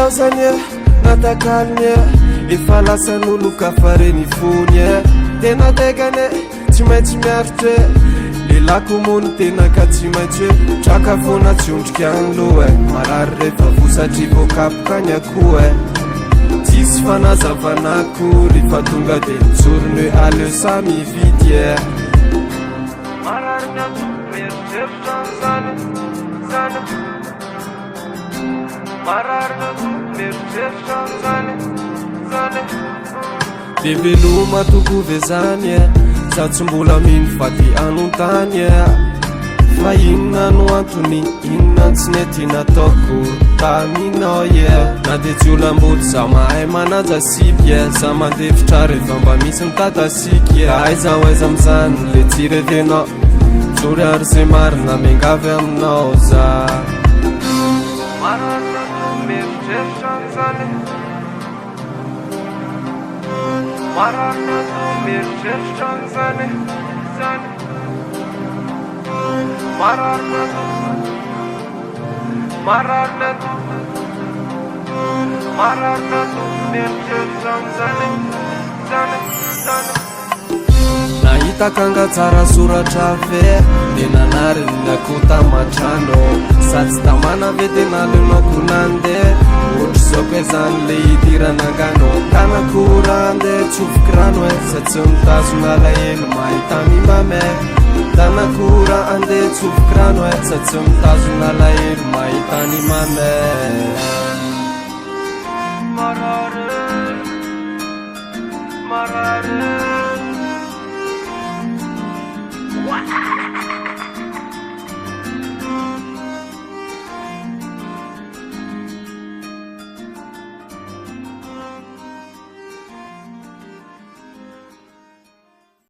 laozany natakalny efa lasan'olo kafareny fony tena tegany tsy maintsy miaritra lelako mony tena ka tsy maintsy traka fona tsy ondrika anylo marary rehefa vosatry voakapokany ako tsisy fanazavan'akory fa tonga de misorony hoe aleo sa mividy marary mieritreritra zany marary mieritreritra zany de veloma tokove zany za tsy mbola mino faty anontany fa inona no antony inona tsy nety nataoko taminao na de tsy olamboly za mahay manaja siky za mandevitra rehefa mba misy mitata siky aiza ho aiza amizany le tsy revenao tsory ary ze marina miangavy aminao za mararina mieritreritra zany mararina mieritreritra zany mararina mieritreritra zany nahitakanga tsara soratra ve de nanariny nakota matrano satsy tamana ve de nalenako nandeha ohatra zao koe zany le idiranangano tanakora andeha tsofoky rano sa tsy mitazona alahelo mahita mimbame tanakora andeha tsofoky rano sa tsy mitazona alahelo mahita ny mame